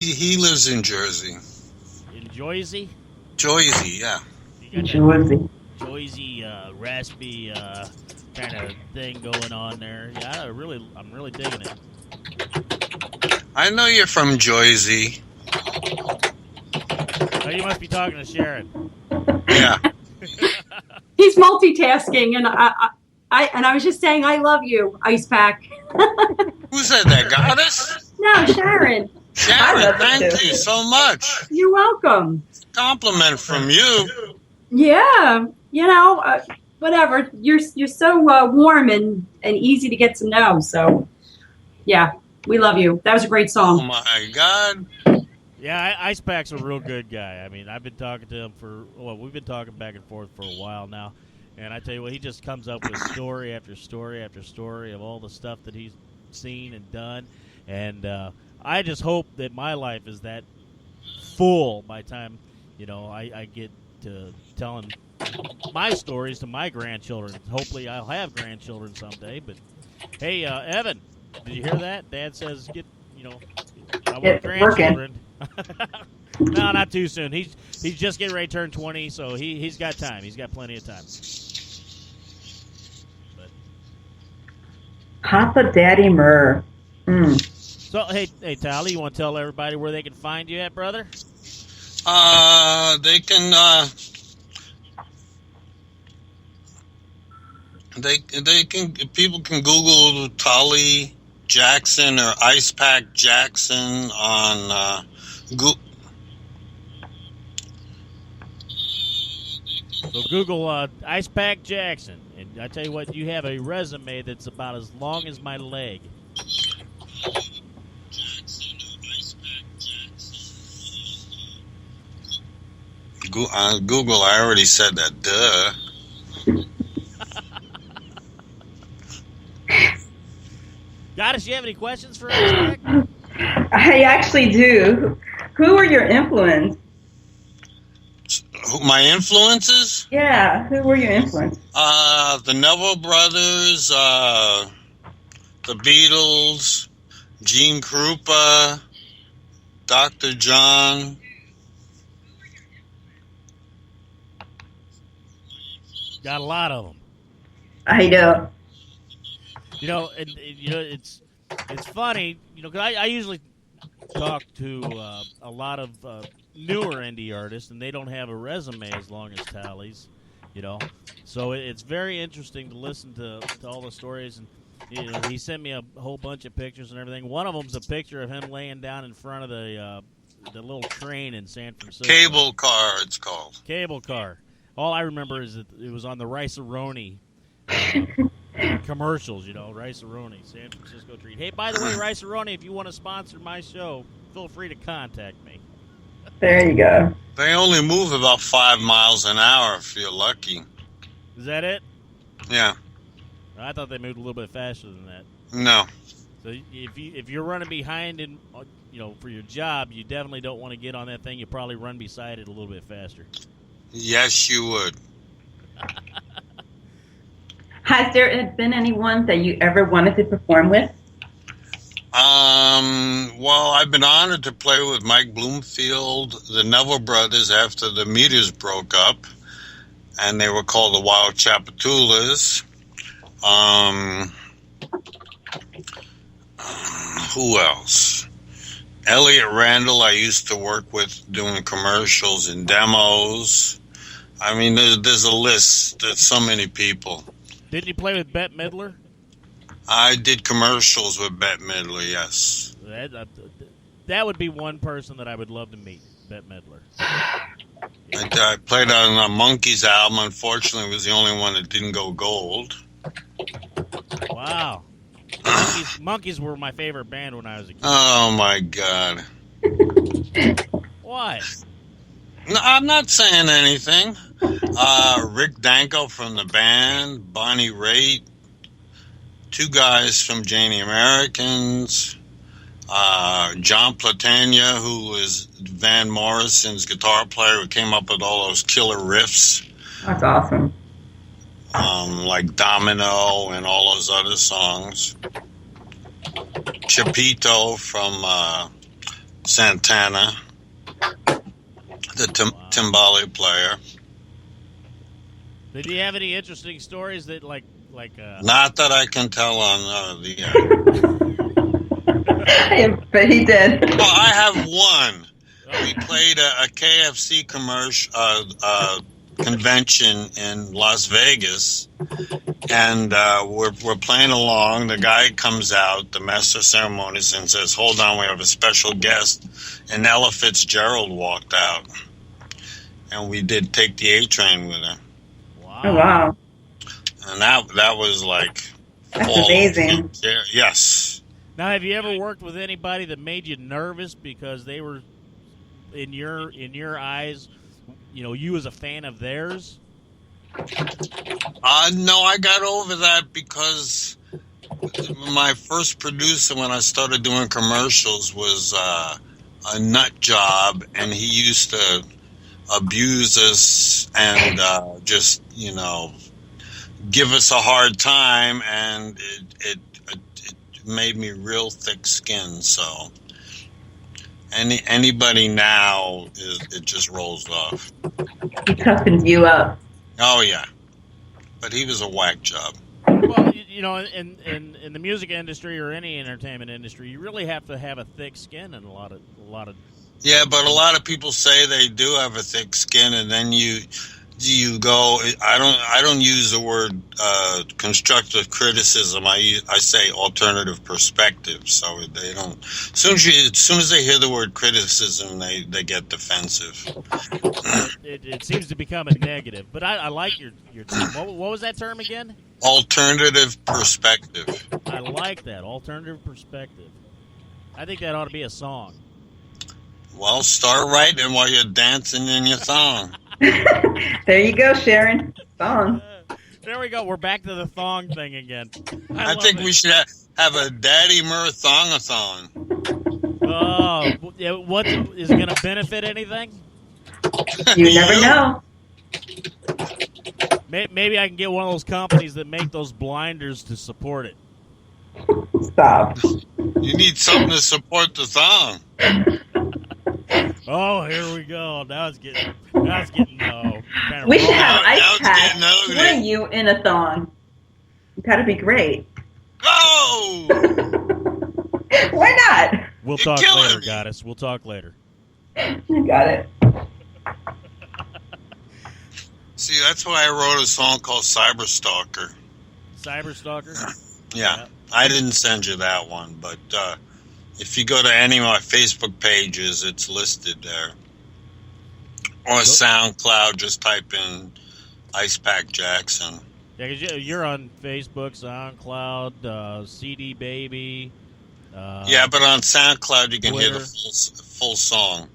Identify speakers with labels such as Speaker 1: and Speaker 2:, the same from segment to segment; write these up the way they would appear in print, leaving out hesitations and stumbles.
Speaker 1: He lives in Jersey.
Speaker 2: In Jersey?
Speaker 1: Jersey, yeah.
Speaker 2: You got that
Speaker 3: Jersey.
Speaker 2: Jersey raspy kind of thing going on there. Yeah, I'm really digging it.
Speaker 1: I know you're from Jersey.
Speaker 2: Oh, you must be talking to Sharon.
Speaker 1: Yeah.
Speaker 3: He's multitasking, and I was just saying, I love you, Icepack.
Speaker 1: Who said that? Goddess?
Speaker 3: No, Sharon.
Speaker 1: Sharon, thank you so much.
Speaker 3: You're welcome.
Speaker 1: Compliment from you.
Speaker 3: Yeah, whatever. You're so warm and easy to get to know. So, yeah, we love you. That was a great
Speaker 1: Oh
Speaker 3: song.
Speaker 1: my God.
Speaker 2: Yeah, Icepack's a real good guy. I mean, I've been talking to him we've been talking back and forth for a while now. And I tell you what, he just comes up with story after story after story of all the stuff that he's seen and done. And I just hope that my life is that full by the time, I get to telling my stories to my grandchildren. Hopefully I'll have grandchildren someday. But, hey, Evan, did you hear that? Dad says, I want grandchildren. No, not too soon. He's just getting ready to turn 20, so he's got time. He's got plenty of time. But,
Speaker 4: Papa Daddy Murr.
Speaker 2: so, hey, Tali, you want to tell everybody where they can find you at, brother?
Speaker 1: They can. They can. People can Google Tali Jackson or Icepack Jackson on Google.
Speaker 2: So Google Icepack Jackson, and I tell you what, you have a resume that's about as long as my leg.
Speaker 1: Google, I already said that. Duh.
Speaker 2: Goddess, you have any questions for us?
Speaker 4: I actually do. Who were your influence?
Speaker 1: My influences?
Speaker 4: Yeah, who were your influence?
Speaker 1: The Neville Brothers, the Beatles, Gene Krupa, Dr. John.
Speaker 2: Got a lot of them.
Speaker 4: I know.
Speaker 2: It's funny, because I usually talk to a lot of newer indie artists, and they don't have a resume as long as Tali's, So it's very interesting to listen to all the stories. And he sent me a whole bunch of pictures and everything. One of them's a picture of him laying down in front of the little train in San Francisco.
Speaker 1: Cable car, it's called.
Speaker 2: Cable car. All I remember is that it was on the Rice-A-Roni commercials, Rice-A-Roni, San Francisco treat. Hey, by the way, Rice-A-Roni, if you want to sponsor my show, feel free to contact me.
Speaker 4: There you go.
Speaker 1: They only move about 5 miles an hour if you're lucky.
Speaker 2: Is that it?
Speaker 1: Yeah.
Speaker 2: I thought they moved a little bit faster than that.
Speaker 1: No.
Speaker 2: So if you're running behind in for your job, you definitely don't want to get on that thing. You probably run beside it a little bit faster.
Speaker 1: Yes, you would.
Speaker 4: Has there been anyone that you ever wanted to perform with?
Speaker 1: Well, I've been honored to play with Mike Bloomfield, the Neville Brothers, after the Meters broke up, and they were called the Wild Chapatulas. Who else? Elliot Randall, I used to work with doing commercials and demos. I mean, there's a list. There's so many people.
Speaker 2: Didn't you play with Bette Midler?
Speaker 1: I did commercials with Bette Midler, yes.
Speaker 2: That would be one person that I would love to meet, Bette Midler.
Speaker 1: I played on a Monkees album. Unfortunately, it was the only one that didn't go gold.
Speaker 2: Wow. Monkees were my favorite band when I was a kid.
Speaker 1: Oh, my God.
Speaker 2: What?
Speaker 1: No, I'm not saying anything. Rick Danko from the band, Bonnie Raitt, 2 guys from Janie Americans, John Platania, who was Van Morrison's guitar player, who came up with all those killer riffs.
Speaker 4: That's awesome.
Speaker 1: Like Domino and all those other songs. Chapito from Santana, the timbale player.
Speaker 2: Did you have any interesting stories that
Speaker 1: Not that I can tell on the air.
Speaker 4: But he did.
Speaker 1: Well, I have one. We played a KFC commercial convention in Las Vegas, and we're playing along. The guy comes out, the master of ceremonies, and says, "Hold on, we have a special guest." And Ella Fitzgerald walked out, and we did Take the A Train with her.
Speaker 2: Wow.
Speaker 4: Oh, wow.
Speaker 1: And that was like
Speaker 4: That's amazing.
Speaker 1: Yeah, yes.
Speaker 2: Now, have you ever worked with anybody that made you nervous because they were, in your eyes, you as a fan of theirs?
Speaker 1: No, I got over that because my first producer when I started doing commercials was a nut job, and he used to abuse us and just give us a hard time, and it made me real thick skin. So anybody now it just rolls off.
Speaker 4: He toughened you up.
Speaker 1: Oh yeah, but he was a whack job.
Speaker 2: Well, in the music industry or any entertainment industry, you really have to have a thick skin in a lot of.
Speaker 1: Yeah, but a lot of people say they do have a thick skin, and then you go. I don't use the word constructive criticism. I say alternative perspective. So they don't. As soon as they hear the word criticism, they get defensive.
Speaker 2: It seems to become a negative. But I like your term. What was that term again?
Speaker 1: Alternative perspective.
Speaker 2: I like that, alternative perspective. I think that ought to be a song.
Speaker 1: Well, start writing while you're dancing in your song.
Speaker 4: There you go, Sharon. Song.
Speaker 2: There we go. We're back to the thong thing again.
Speaker 1: I think we should have a Daddy Murr thong-a-thon.
Speaker 2: Oh, what is it going to benefit anything?
Speaker 4: You never know.
Speaker 2: Maybe I can get one of those companies that make those blinders to support it.
Speaker 4: Stop.
Speaker 1: You need something to support the thong.
Speaker 2: Oh, here we go. Now it's getting kind of
Speaker 4: We should
Speaker 2: raw.
Speaker 4: have
Speaker 1: Now it's
Speaker 4: Icepack
Speaker 1: getting ugly.
Speaker 4: swing you in a thong. Gotta be great.
Speaker 1: Go!
Speaker 4: Why not?
Speaker 2: We'll
Speaker 1: You're
Speaker 2: talk
Speaker 1: killing
Speaker 2: later,
Speaker 1: me.
Speaker 2: Goddess. We'll talk later.
Speaker 4: I got it.
Speaker 1: See, that's why I wrote a song called Cyberstalker.
Speaker 2: Cyberstalker?
Speaker 1: Yeah, I didn't send you that one, but if you go to any of my Facebook pages, it's listed there. Or SoundCloud, just type in Icepack Jackson.
Speaker 2: Yeah, because you're on Facebook, SoundCloud, CD Baby.
Speaker 1: Yeah, but on SoundCloud you can hear the
Speaker 2: Twitter.
Speaker 1: full song.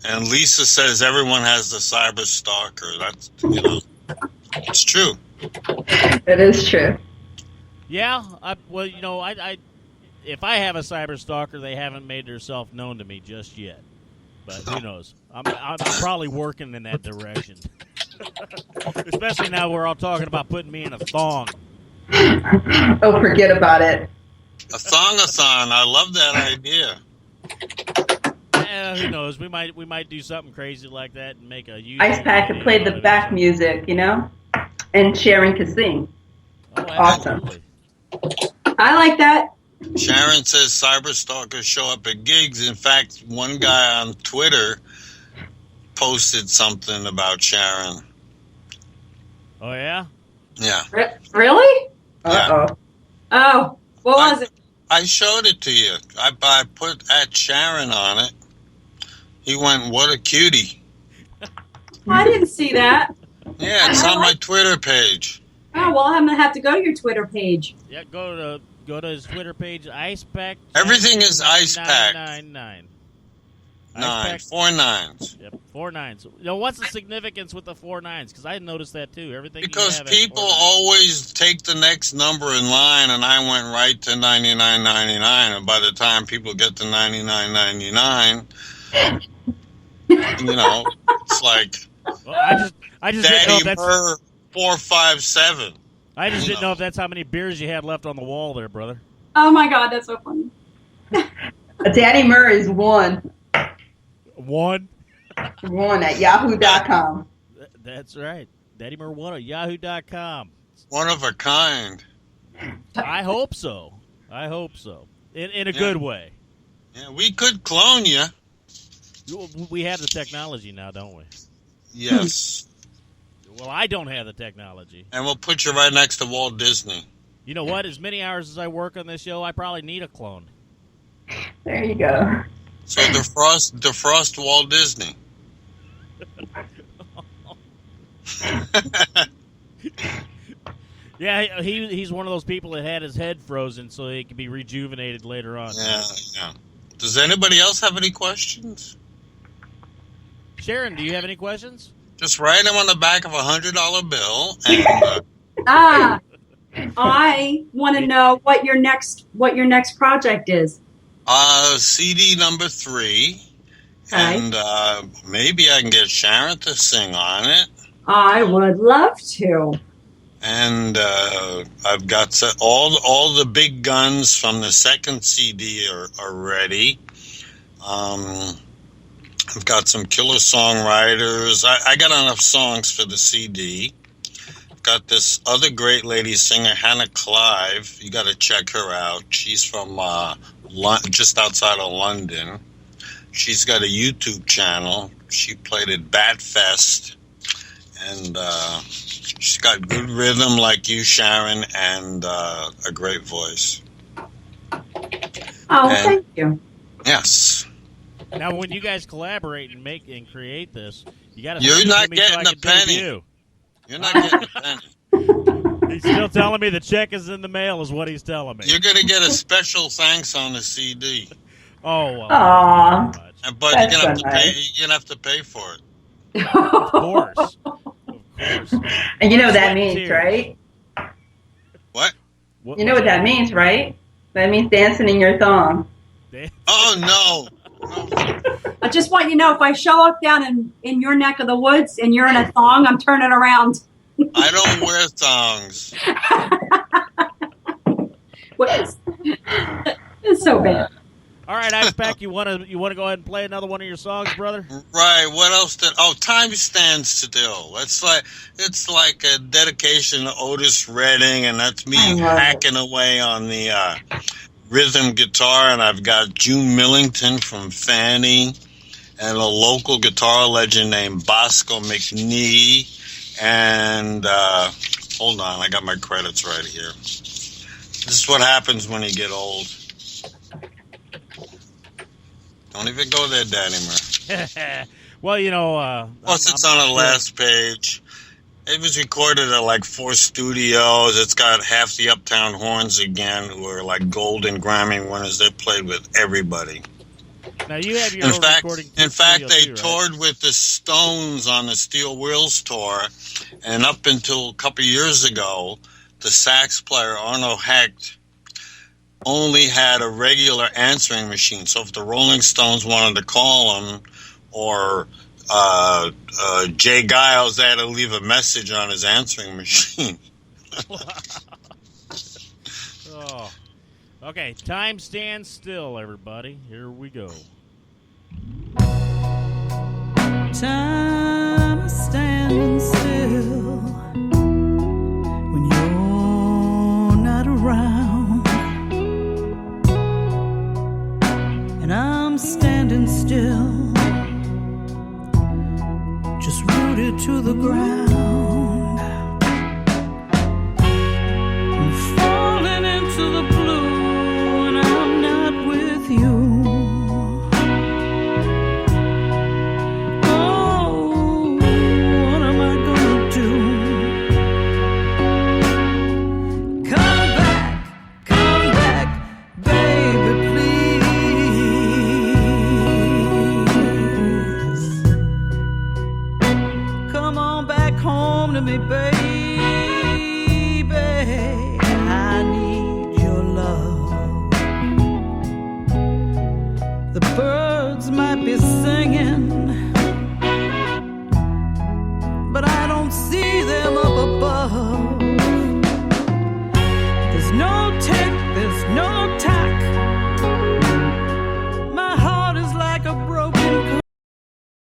Speaker 1: And Lisa says everyone has the Cyberstalker. That's it's true.
Speaker 4: It is true.
Speaker 2: Yeah, I if I have a cyberstalker, they haven't made themselves known to me just yet. But who knows? I'm probably working in that direction. Especially now we're all talking about putting me in a thong.
Speaker 4: Oh, forget about it.
Speaker 1: A thongathon. I love that idea.
Speaker 2: Who knows? We might do something crazy like that and make a YouTube
Speaker 4: Icepack could play the back music, and Sharon could sing.
Speaker 2: Oh,
Speaker 4: Awesome.
Speaker 2: absolutely.
Speaker 3: I like that.
Speaker 1: Sharon says cyberstalkers show up at gigs. In fact, one guy on Twitter posted something about Sharon.
Speaker 2: Oh yeah.
Speaker 1: Yeah.
Speaker 3: Really?
Speaker 4: Uh-oh.
Speaker 3: Oh, what was it?
Speaker 1: I showed it to you. I put @Sharon on it. He went, "What a cutie."
Speaker 3: I didn't see that.
Speaker 1: Yeah, it's on my Twitter page.
Speaker 3: Oh, well, I'm going to have to go to your Twitter page.
Speaker 2: Yeah, go to his Twitter page, Icepack.
Speaker 1: Everything is Icepack.
Speaker 2: 999.
Speaker 1: 4 nines.
Speaker 2: Yep, 4 9s. What's the significance with the 4 9s? Because I noticed that too. Everything
Speaker 1: Because
Speaker 2: you have
Speaker 1: people
Speaker 2: has 4 9s.
Speaker 1: always take the next number in line, and I went right to 99.99. And by the time people get to 99.99, it's like
Speaker 2: Well, I just didn't know if
Speaker 1: Daddy
Speaker 2: that's.
Speaker 1: Murr 457.
Speaker 2: I just didn't know if that's how many beers you had left on the wall there, brother.
Speaker 3: Oh, my God, that's so funny.
Speaker 4: Daddy Murr is one.
Speaker 2: 1.
Speaker 4: 1 at yahoo.com.
Speaker 2: That's right. DaddyMur1 at yahoo.com.
Speaker 1: One of a kind.
Speaker 2: I hope so. In a good way.
Speaker 1: Yeah, we could clone you.
Speaker 2: We have the technology now, don't we?
Speaker 1: Yes.
Speaker 2: Well, I don't have the technology.
Speaker 1: And we'll put you right next to Walt Disney.
Speaker 2: You know what? As many hours as I work on this show, I probably need a clone.
Speaker 4: There you go.
Speaker 1: So defrost Walt Disney.
Speaker 2: Yeah, he's one of those people that had his head frozen so he could be rejuvenated later on.
Speaker 1: Yeah. Does anybody else have any questions?
Speaker 2: Sharon, do you have any questions?
Speaker 1: Just write them on the back of $100 bill. And,
Speaker 3: I want to know what your next project is.
Speaker 1: CD number 3.
Speaker 3: Okay.
Speaker 1: And maybe I can get Sharon to sing on it.
Speaker 3: I would love to.
Speaker 1: And I've got all the big guns from the second CD are ready. I've got some killer songwriters. I got enough songs for the CD. I've got this other great lady singer, Hannah Clive. You got to check her out. She's from just outside of London. She's got a YouTube channel. She played at Batfest. And she's got good rhythm like you, Sharon, and a great voice.
Speaker 3: Thank you.
Speaker 1: Yes.
Speaker 2: Now, when you guys collaborate and make and create this, you got to.
Speaker 1: You're not getting a penny. You're not getting a penny.
Speaker 2: He's still telling me the check is in the mail, is what he's telling me.
Speaker 1: You're going to get a special thanks on the CD.
Speaker 2: Oh, well.
Speaker 4: Aww.
Speaker 1: But you're going to pay. You're going to have to pay for it.
Speaker 2: Of course.
Speaker 4: And you know what that means, right?
Speaker 1: What?
Speaker 4: You know what that means, right? That means dancing in your thong.
Speaker 1: Oh, no.
Speaker 3: I just want you to know, if I show up down in your neck of the woods and you're in a thong, I'm turning around.
Speaker 1: I don't wear thongs.
Speaker 3: It's so bad.
Speaker 2: All right, Icepack, you want to go ahead and play another one of your songs, brother?
Speaker 1: Right. What else Time Stands Still. It's like a dedication to Otis Redding, and that's me hacking away on the rhythm guitar, and I've got June Millington from Fanny, and a local guitar legend named Bosco McNee, and hold on, I got my credits right here. This is what happens when you get old. Don't even go there, Daddy.
Speaker 2: Well, you know...
Speaker 1: Plus, it's on the last page. It was recorded at like 4 studios. It's got half the Uptown Horns again, who are like golden Grammy winners. They played with everybody.
Speaker 2: Now, you have your
Speaker 1: in fact, they
Speaker 2: too,
Speaker 1: toured with the Stones on the Steel Wheels tour. And up until a couple of years ago, the sax player, Arno Hecht, only had a regular answering machine. So if the Rolling Stones wanted to call him, or Jay Giles, they had to leave a message on his answering machine.
Speaker 2: Oh. Okay, Time Stands Still, everybody. Here we go.
Speaker 5: Time is standing still when you're not around, and I'm standing still, just rooted to the ground. I'm falling into the blue, and I'm not with you. Me, baby, I need your love. The birds might be singing